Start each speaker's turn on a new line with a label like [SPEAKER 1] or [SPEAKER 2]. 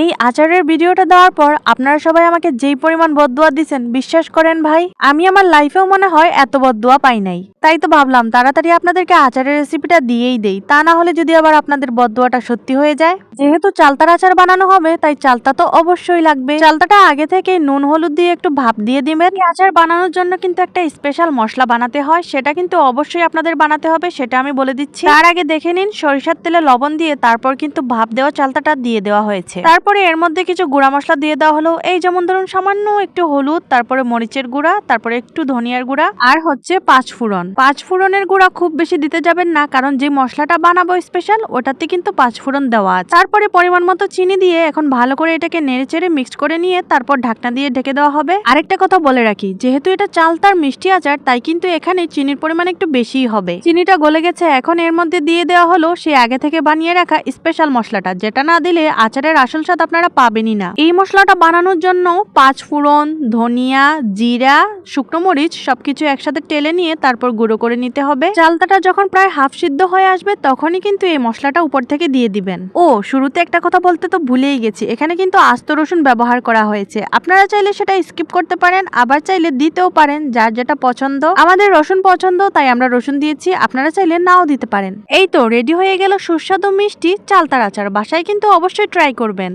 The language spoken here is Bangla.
[SPEAKER 1] এই আচারের ভিডিওটা দেওয়ার পর আপনারা সবাই আমাকে যেই পরিমাণ বদদুয়া দিচ্ছেন বিশ্বাস করেন ভাই, আমি আমার লাইফেও মনে হয় এত বদদুয়া পাই নাই। তাই তো ভাবলাম তাড়াতাড়ি আপনাদেরকে আচারের রেসিপিটা দিয়েই দেই, তা না হলে যদি আবার আপনাদের বদদুয়াটা সত্যি হয়ে যায়। যেহেতু চালতার আচার বানানো হবে তাই চালতা তো অবশ্যই লাগবে। চালতাটা আগে থেকে নুন হলুদ দিয়ে একটু ভাপ দিয়ে দিবেন। আচার বানানোর জন্য কিন্তু একটা স্পেশাল মশলা বানাতে হয়, সেটা কিন্তু অবশ্যই আপনাদের বানাতে হবে, সেটা আমি বলে দিচ্ছি। তার আগে দেখে নিন সরিষার তেলে লবণ দিয়ে তারপর কিন্তু ভাপ দেওয়া চালতাটা দিয়ে দেওয়া হয়েছে। তারপরে এর মধ্যে কিছু গুঁড়া মশলা দিয়ে দেওয়া হলো, এই যেমন ধরুন সামান্য একটু হলুদ, তারপরে মরিচের গুঁড়া, তারপরে একটু ধনিয়ার গুঁড়া, আর হচ্ছে পাঁচফোড়ন। পাঁচফোড়নের গুঁড়া খুব বেশি দিতে যাবেন না, কারণ যে মশলাটা বানাবো স্পেশাল ওটাতে কিন্তু পাঁচফোড়ন দেওয়া আছে। তারপরে পরিমাণ মতো চিনি দিয়ে এখন ভালো করে এটাকে নেড়েচেড়ে মিক্সড করে নিয়ে তারপর ঢাকনা দিয়ে ঢেকে দেওয়া হবে। আরেকটা কথা বলে রাখি, যেহেতু এটা চালতার মিষ্টি আচার তাই কিন্তু এখানে চিনির পরিমাণ একটু বেশিই হবে। চিনিটা গলে গেছে, এখন এর মধ্যে দিয়ে দেওয়া হলো সে আগে থেকে বানিয়ে রাখা স্পেশাল মশলাটা, যেটা না দিলে আচারের আসল স্বাদ আপনারা পাবেনই না। এই মশলাটা বানানোর জন্য পাঁচফোড়ন, ধনিয়া, জিরা, শুকনো মরিচ সবকিছু একসাথে টেলে নিয়ে তারপর গুঁড়ো করে নিতে হবে। চালতাটা যখন প্রায় হাফ সিদ্ধ হয়ে আসবে তখনই কিন্তু এই মশলাটা উপর থেকে দিয়ে দিবেন। ও শুরুতে একটা কথা বলতে তো ভুলেই গেছি, এখানে কিন্তু আস্ত রসুন ব্যবহার করা হয়েছে। আপনারা চাইলে সেটা স্কিপ করতে পারেন, আবার চাইলে দিতেও পারেন, যার যেটা পছন্দ। আমাদের রসুন পছন্দ তাই আমরা রসুন দিয়েছি, আপনারা চাইলে নাও দিতে পারেন। এই তো রেডি হয়ে গেল সুস্বাদু মিষ্টি চালতার আচার। বাসায় কিন্তু অবশ্যই ট্রাই করবেন।